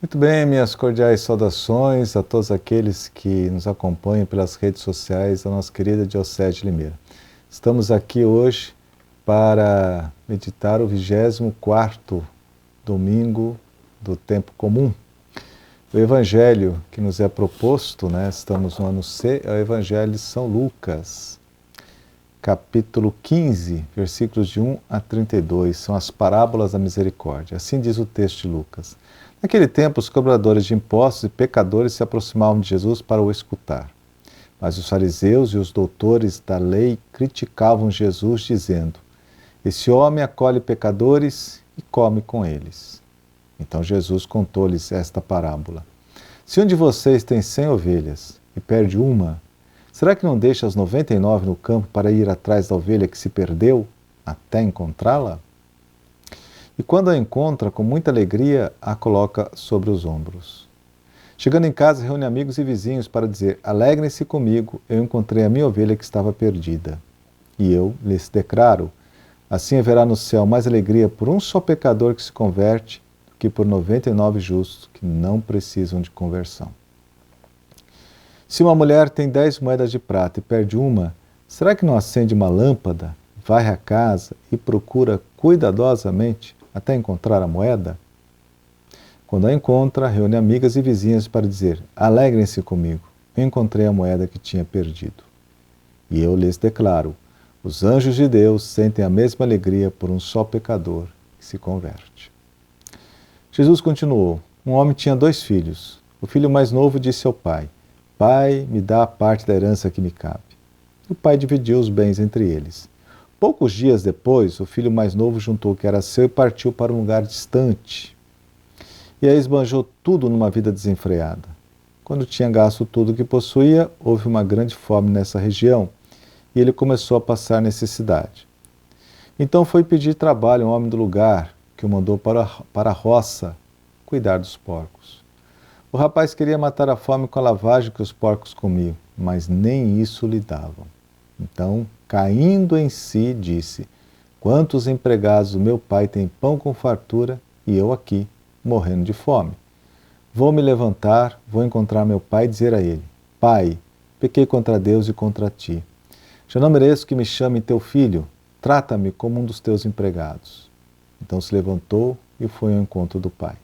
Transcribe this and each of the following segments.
Muito bem, minhas cordiais saudações a todos aqueles que nos acompanham pelas redes sociais da nossa querida Diocese de Limeira. Estamos aqui hoje para meditar o 24º domingo do tempo comum. O evangelho que nos é proposto, estamos no ano C, é o evangelho de São Lucas, capítulo 15, versículos de 1 a 32, são as parábolas da misericórdia. Assim diz o texto de Lucas. Naquele tempo, os cobradores de impostos e pecadores se aproximavam de Jesus para o escutar. Mas os fariseus e os doutores da lei criticavam Jesus, dizendo: esse homem acolhe pecadores e come com eles. Então Jesus contou-lhes esta parábola. Se um de vocês tem 100 ovelhas e perde uma, será que não deixa as 99 no campo para ir atrás da ovelha que se perdeu até encontrá-la? E quando a encontra, com muita alegria, a coloca sobre os ombros. Chegando em casa, reúne amigos e vizinhos para dizer: alegrem-se comigo, eu encontrei a minha ovelha que estava perdida. E eu lhes declaro: assim haverá no céu mais alegria por um só pecador que se converte do que por 99 justos que não precisam de conversão. Se uma mulher tem 10 moedas de prata e perde uma, será que não acende uma lâmpada, varre a casa e procura cuidadosamente até encontrar a moeda? Quando a encontra, reúne amigas e vizinhas para dizer: alegrem-se comigo, eu encontrei a moeda que tinha perdido. E eu lhes declaro: os anjos de Deus sentem a mesma alegria por um só pecador que se converte. Jesus continuou: um homem tinha 2 filhos. O filho mais novo disse ao pai: pai, me dá a parte da herança que me cabe. E o pai dividiu os bens entre eles. Poucos dias depois, o filho mais novo juntou o que era seu e partiu para um lugar distante. E aí esbanjou tudo numa vida desenfreada. Quando tinha gasto tudo o que possuía, houve uma grande fome nessa região e ele começou a passar necessidade. Então foi pedir trabalho a um homem do lugar, que o mandou para a roça cuidar dos porcos. O rapaz queria matar a fome com a lavagem que os porcos comiam, mas nem isso lhe davam. Então, caindo em si, disse: quantos empregados do meu pai têm pão com fartura e eu aqui, morrendo de fome? Vou me levantar, vou encontrar meu pai e dizer a ele: pai, pequei contra Deus e contra ti. Já não mereço que me chame teu filho, trata-me como um dos teus empregados. Então se levantou e foi ao encontro do pai.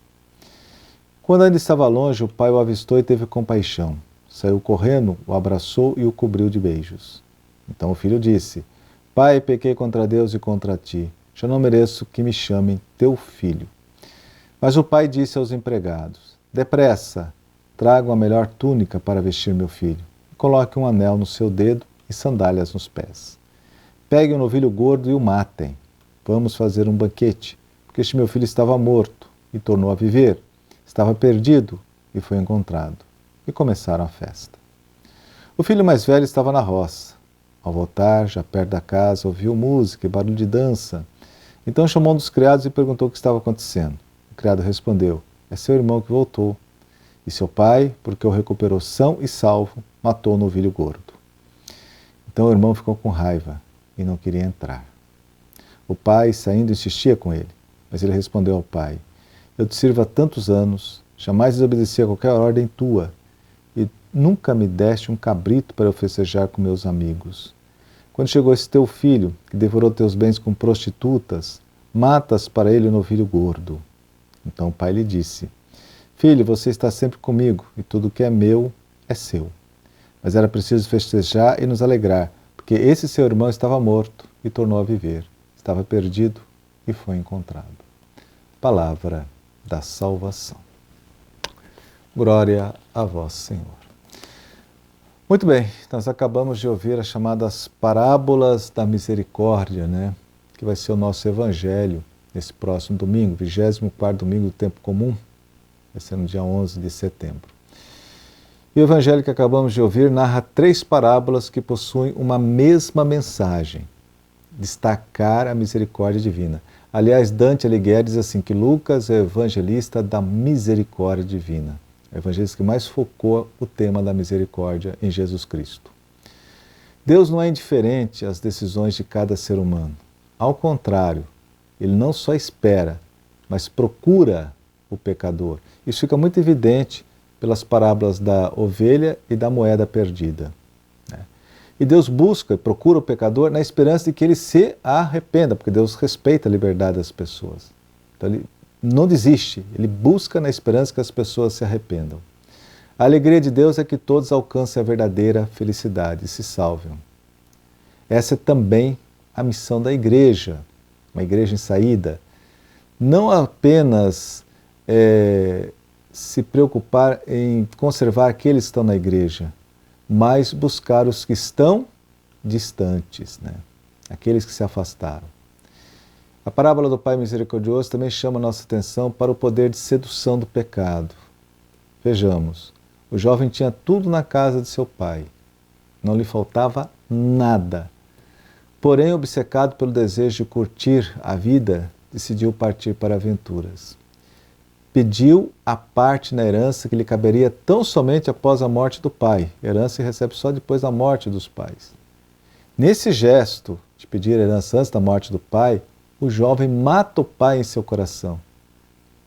Quando ainda estava longe, o pai o avistou e teve compaixão. Saiu correndo, o abraçou e o cobriu de beijos. Então o filho disse: pai, pequei contra Deus e contra ti. Já não mereço que me chamem teu filho. Mas o pai disse aos empregados: depressa, tragam a melhor túnica para vestir meu filho. E coloquem um anel no seu dedo e sandálias nos pés. Peguem um novilho gordo e o matem. Vamos fazer um banquete, porque este meu filho estava morto e tornou a viver. Estava perdido e foi encontrado. E começaram a festa. O filho mais velho estava na roça. Ao voltar, já perto da casa, ouviu música e barulho de dança. Então chamou um dos criados e perguntou o que estava acontecendo. O criado respondeu: é seu irmão que voltou. E seu pai, porque o recuperou são e salvo, matou o novilho gordo. Então o irmão ficou com raiva e não queria entrar. O pai, saindo, insistia com ele, mas ele respondeu ao pai: eu te sirvo há tantos anos, jamais desobedeci a qualquer ordem tua, e nunca me deste um cabrito para eu festejar com meus amigos. Quando chegou esse teu filho, que devorou teus bens com prostitutas, matas para ele o novilho gordo. Então o pai lhe disse: filho, você está sempre comigo, e tudo que é meu é seu. Mas era preciso festejar e nos alegrar, porque esse seu irmão estava morto e tornou a viver. Estava perdido e foi encontrado. Palavra da salvação. Glória a vós, Senhor. Muito bem, nós acabamos de ouvir as chamadas parábolas da misericórdia, que vai ser o nosso evangelho nesse próximo domingo, 24º domingo do tempo comum, vai ser no dia 11 de setembro. E o evangelho que acabamos de ouvir narra 3 parábolas que possuem uma mesma mensagem: destacar a misericórdia divina. Aliás, Dante Alighieri diz assim que Lucas é o evangelista da misericórdia divina. É o evangelista que mais focou o tema da misericórdia em Jesus Cristo. Deus não é indiferente às decisões de cada ser humano. Ao contrário, Ele não só espera, mas procura o pecador. Isso fica muito evidente pelas parábolas da ovelha e da moeda perdida. E Deus busca e procura o pecador na esperança de que ele se arrependa, porque Deus respeita a liberdade das pessoas. Então ele não desiste, ele busca na esperança que as pessoas se arrependam. A alegria de Deus é que todos alcancem a verdadeira felicidade e se salvem. Essa é também a missão da igreja, uma igreja em saída. Não apenas se preocupar em conservar aqueles que estão na igreja, mas buscar os que estão distantes, aqueles que se afastaram. A parábola do Pai Misericordioso também chama a nossa atenção para o poder de sedução do pecado. Vejamos, o jovem tinha tudo na casa de seu pai, não lhe faltava nada. Porém, obcecado pelo desejo de curtir a vida, decidiu partir para aventuras. Pediu a parte na herança que lhe caberia tão somente após a morte do pai. A herança se recebe só depois da morte dos pais. Nesse gesto de pedir a herança antes da morte do pai, o jovem mata o pai em seu coração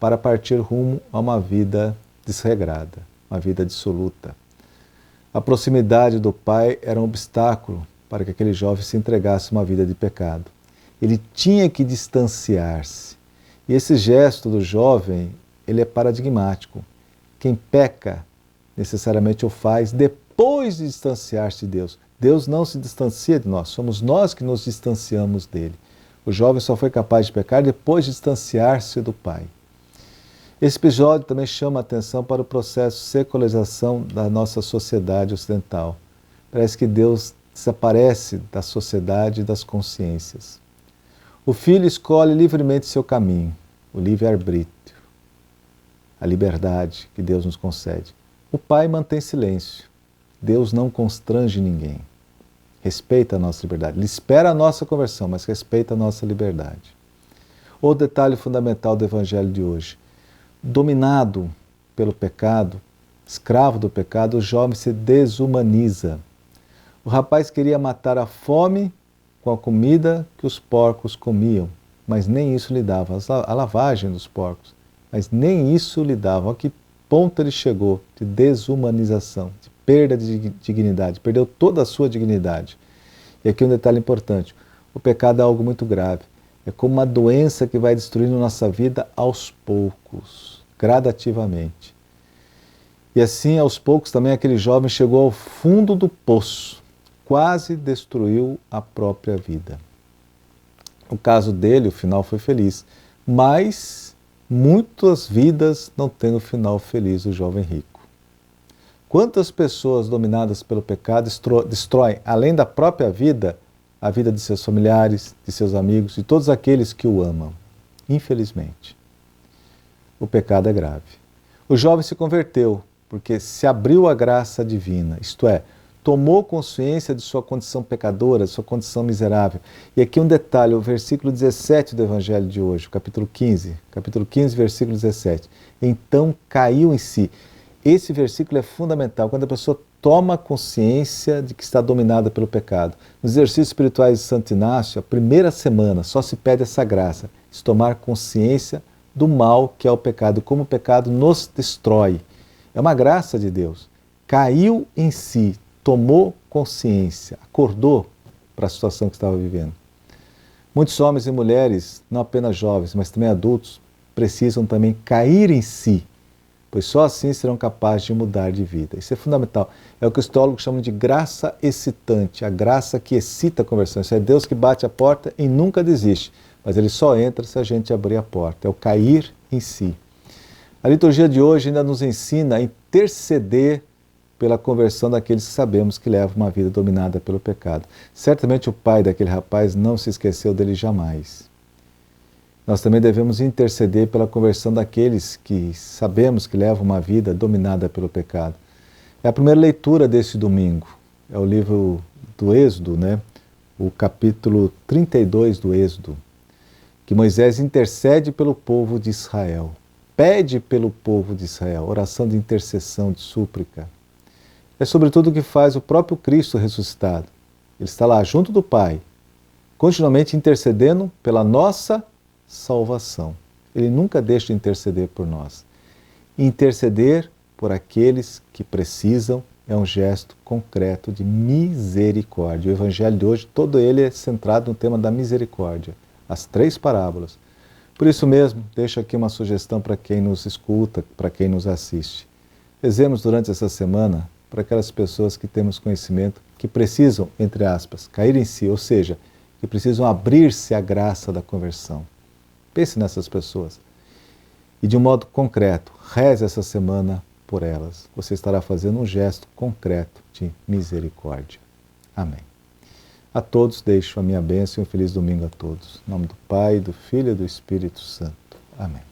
para partir rumo a uma vida desregrada, uma vida dissoluta. A proximidade do pai era um obstáculo para que aquele jovem se entregasse a uma vida de pecado. Ele tinha que distanciar-se. E esse gesto do jovem, ele é paradigmático. Quem peca, necessariamente o faz depois de distanciar-se de Deus. Deus não se distancia de nós, somos nós que nos distanciamos dele. O jovem só foi capaz de pecar depois de distanciar-se do Pai. Esse episódio também chama a atenção para o processo de secularização da nossa sociedade ocidental. Parece que Deus desaparece da sociedade e das consciências. O filho escolhe livremente seu caminho, o livre-arbítrio, a liberdade que Deus nos concede. O pai mantém silêncio. Deus não constrange ninguém. Respeita a nossa liberdade. Ele espera a nossa conversão, mas respeita a nossa liberdade. Outro detalhe fundamental do Evangelho de hoje. Dominado pelo pecado, escravo do pecado, o jovem se desumaniza. O rapaz queria matar a fome com a comida que os porcos comiam, mas nem isso lhe dava. A lavagem dos porcos, mas nem isso lhe dava. A que ponto ele chegou de desumanização, de perda de dignidade, perdeu toda a sua dignidade. E aqui um detalhe importante, o pecado é algo muito grave, é como uma doença que vai destruindo nossa vida aos poucos, gradativamente. E assim, aos poucos, também aquele jovem chegou ao fundo do poço, quase destruiu a própria vida. No caso dele, o final foi feliz, mas muitas vidas não têm o final feliz do jovem rico. Quantas pessoas dominadas pelo pecado destroem, além da própria vida, a vida de seus familiares, de seus amigos, de todos aqueles que o amam? Infelizmente, o pecado é grave. O jovem se converteu porque se abriu à graça divina, isto é, tomou consciência de sua condição pecadora, de sua condição miserável. E aqui um detalhe, o versículo 17 do Evangelho de hoje, capítulo 15, versículo 17. Então caiu em si. Esse versículo é fundamental, quando a pessoa toma consciência de que está dominada pelo pecado. Nos exercícios espirituais de Santo Inácio, a primeira semana só se pede essa graça, de tomar consciência do mal que é o pecado, como o pecado nos destrói. É uma graça de Deus. Caiu em si, tomou consciência, acordou para a situação que estava vivendo. Muitos homens e mulheres, não apenas jovens, mas também adultos, precisam também cair em si, pois só assim serão capazes de mudar de vida. Isso é fundamental. É o que os teólogos chamam de graça excitante, a graça que excita a conversão. Isso é Deus que bate a porta e nunca desiste, mas ele só entra se a gente abrir a porta. É o cair em si. A liturgia de hoje ainda nos ensina a interceder pela conversão daqueles que sabemos que levam uma vida dominada pelo pecado. Certamente o pai daquele rapaz não se esqueceu dele jamais. Nós também devemos interceder pela conversão daqueles que sabemos que levam uma vida dominada pelo pecado. É a primeira leitura desse domingo. É o livro do Êxodo, o capítulo 32 do Êxodo, que Moisés intercede pelo povo de Israel. Pede pelo povo de Israel, oração de intercessão, de súplica. É sobretudo o que faz o próprio Cristo ressuscitado. Ele está lá junto do Pai, continuamente intercedendo pela nossa salvação. Ele nunca deixa de interceder por nós. E interceder por aqueles que precisam é um gesto concreto de misericórdia. O Evangelho de hoje, todo ele é centrado no tema da misericórdia. As 3 parábolas. Por isso mesmo, deixo aqui uma sugestão para quem nos escuta, para quem nos assiste. Rezemos durante essa semana para aquelas pessoas que temos conhecimento, que precisam, entre aspas, cair em si, ou seja, que precisam abrir-se à graça da conversão. Pense nessas pessoas. E de um modo concreto, reze essa semana por elas. Você estará fazendo um gesto concreto de misericórdia. Amém. A todos deixo a minha bênção e um feliz domingo a todos. Em nome do Pai, do Filho e do Espírito Santo. Amém.